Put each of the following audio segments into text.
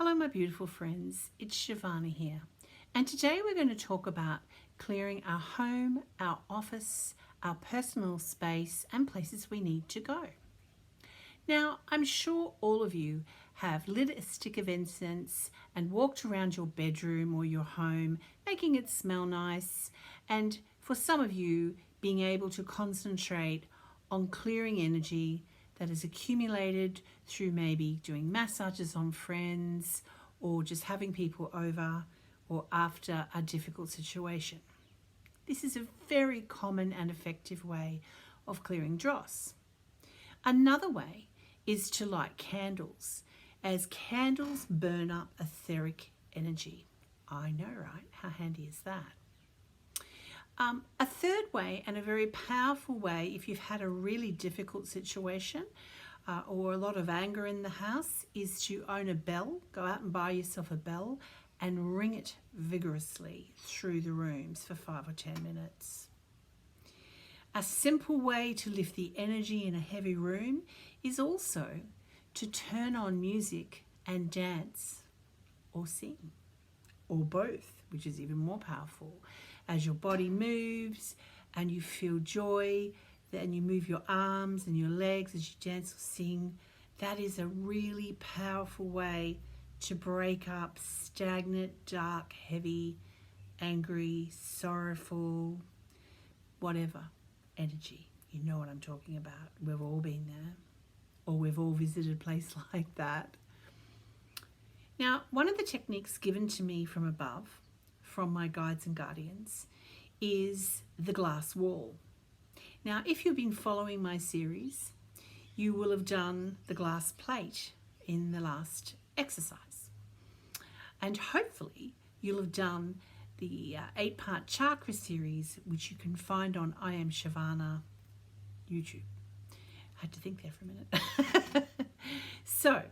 Hello my beautiful friends, it's Shivana here, and today we're going to talk about clearing our home, our office, our personal space and places we need to go. Now, I'm sure all of you have lit a stick of incense and walked around your bedroom or your home, making it smell nice, and for some of you, being able to concentrate on clearing energy that is accumulated through maybe doing massages on friends or just having people over or after a difficult situation. This is a very common and effective way of clearing dross. Another way is to light candles, as candles burn up etheric energy. I know, right? How handy is that? A third way, and a very powerful way if you've had a really difficult situation or a lot of anger in the house, is to own a bell. Go out and buy yourself a bell and ring it vigorously through the rooms for 5 or 10 minutes. A simple way to lift the energy in a heavy room is also to turn on music and dance or sing, or both, which is even more powerful. As your body moves and you feel joy, then you move your arms and your legs as you dance or sing. That is a really powerful way to break up stagnant, dark, heavy, angry, sorrowful, whatever energy. You know what I'm talking about. We've all been there, or we've all visited a place like that. Now, one of the techniques given to me from above, from my guides and guardians, is the glass wall. Now, if you've been following my series, you will have done the glass plate in the last exercise. And hopefully you'll have done the 8-part chakra series, which you can find on IAMShivana YouTube. I had to think there for a minute. So,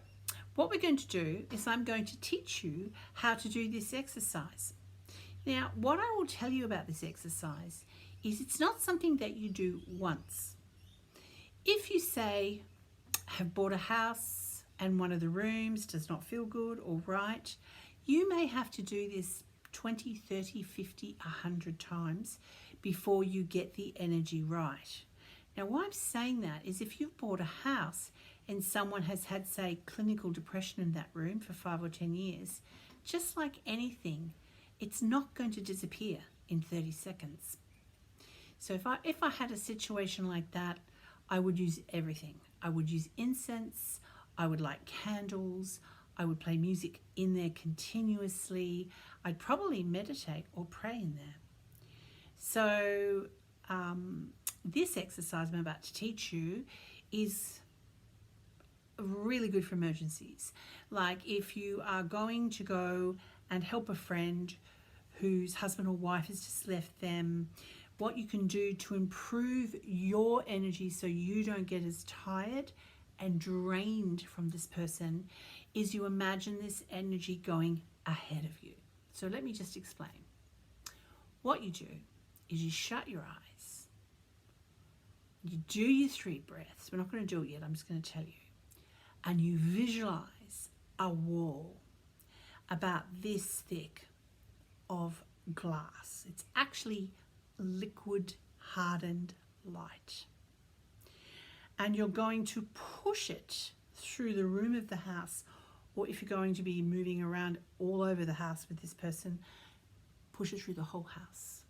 what we're going to do is I'm going to teach you how to do this exercise. Now, what I will tell you about this exercise is it's not something that you do once. If you say, have bought a house and one of the rooms does not feel good or right, you may have to do this 20, 30, 50, 100 times before you get the energy right. Now, why I'm saying that is if you've bought a house and someone has had, say, clinical depression in that room for 5 or 10 years, just like anything, it's not going to disappear in 30 seconds. So if I had a situation like that, I would use everything. I would use incense, I would light candles, I would play music in there continuously. I'd probably meditate or pray in there. So this exercise I'm about to teach you is really good for emergencies. Like if you are going to go and help a friend whose husband or wife has just left them, what you can do to improve your energy so you don't get as tired and drained from this person is you imagine this energy going ahead of you. So let me just explain. What you do is you shut your eyes, you do your 3 breaths. We're not going to do it yet, I'm just going to tell you. And you visualize a wall about this thick of glass. It's actually liquid hardened light. And you're going to push it through the room of the house, or if you're going to be moving around all over the house with this person, push it through the whole house.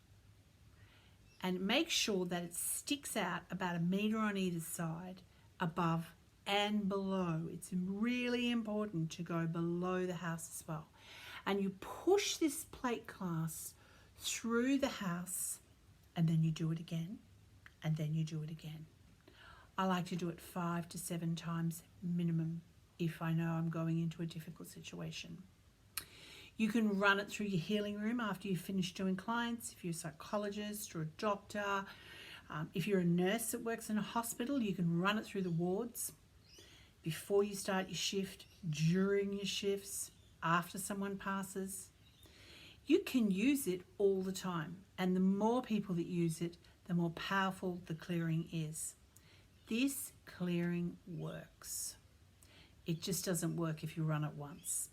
And make sure that it sticks out about 1 meter on either side, above and below. It's really important to go below the house as well. And you push this plate glass through the house, and then you do it again, and then you do it again. I like to do it 5 to 7 times minimum if I know I'm going into a difficult situation. You can run it through your healing room after you finish doing clients. If you're a psychologist or a doctor, if you're a nurse that works in a hospital, you can run it through the wards before you start your shift, during your shifts, after someone passes. You can use it all the time, and the more people that use it, the more powerful the clearing is. This clearing works. It just doesn't work if you run it once.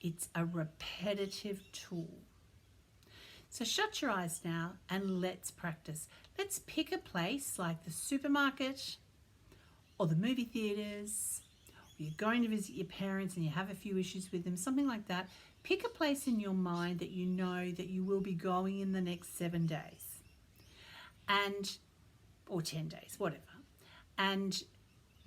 It's a repetitive tool. So shut your eyes now and let's practice. Let's pick a place like the supermarket or the movie theatres, or you're going to visit your parents and you have a few issues with them, something like that. Pick a place in your mind that you know that you will be going in the next 7 days or 10 days, whatever. And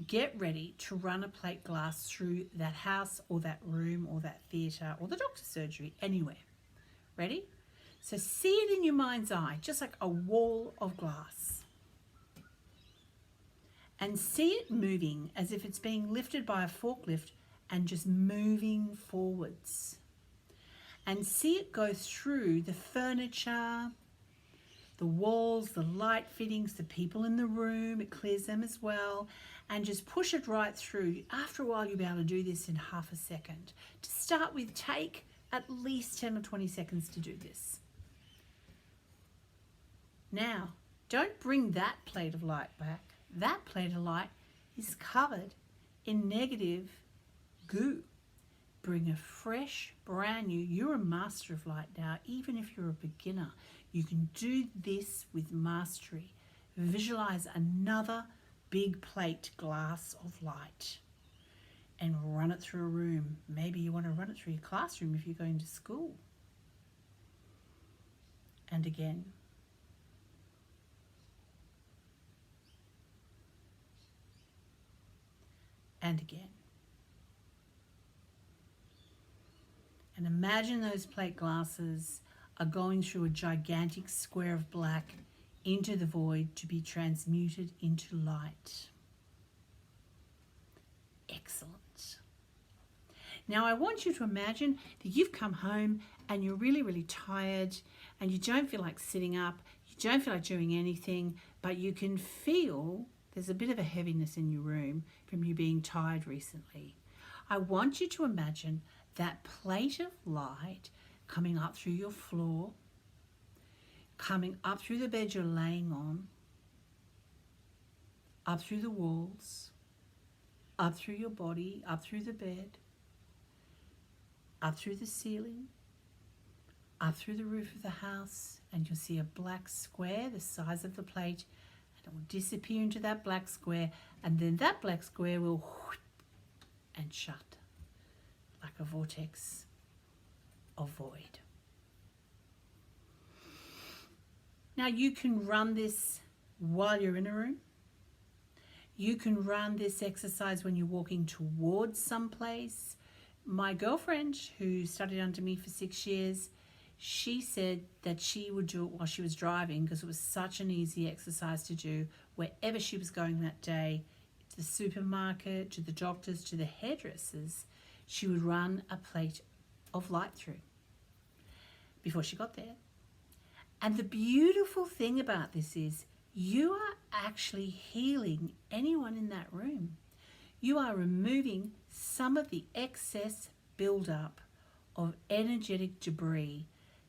get ready to run a plate glass through that house or that room or that theatre or the doctor's surgery, anywhere. Ready? So see it in your mind's eye, just like a wall of glass. And see it moving as if it's being lifted by a forklift and just moving forwards. And see it go through the furniture, the walls, the light fittings, the people in the room. It clears them as well. And just push it right through. After a while, you'll be able to do this in half a second. To start with, take at least 10 or 20 seconds to do this. Now, don't bring that plate of light back. That plate of light is covered in negative goo. Bring a fresh, brand new, you're a master of light now, even if you're a beginner. You can do this with mastery. Visualize another big plate glass of light and run it through a room. Maybe you want to run it through your classroom if you're going to school. And again. And again. And imagine those plate glasses are going through a gigantic square of black into the void to be transmuted into light. Excellent. Now I want you to imagine that you've come home and you're really, really tired and you don't feel like sitting up, you don't feel like doing anything, but you can feel there's a bit of a heaviness in your room from you being tired recently. I want you to imagine that plate of light coming up through your floor, coming up through the bed you're laying on, up through the walls, up through your body, up through the bed, up through the ceiling, up through the roof of the house, and you'll see a black square the size of the plate, and it will disappear into that black square, and then that black square will and shut like a vortex of void. Now you can run this while you're in a room. You can run this exercise when you're walking towards someplace. My girlfriend, who studied under me for 6 years, she said that she would do it while she was driving because it was such an easy exercise to do wherever she was going that day, to the supermarket, to the doctors, to the hairdressers. She would run a plate of light through before she got there. And the beautiful thing about this is you are actually healing anyone in that room. You are removing some of the excess buildup of energetic debris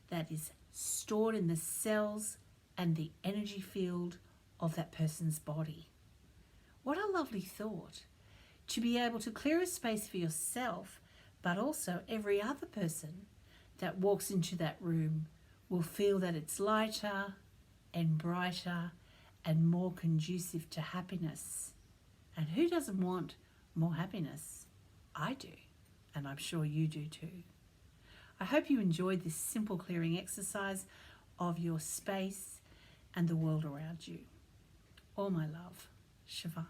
that is stored in the cells and the energy field of that person's body. What a lovely thought, to be able to clear a space for yourself, but also every other person that walks into that room will feel that it's lighter and brighter and more conducive to happiness. And who doesn't want more happiness? I do, and I'm sure you do too. I hope you enjoyed this simple clearing exercise of your space and the world around you. All my love, Shivana.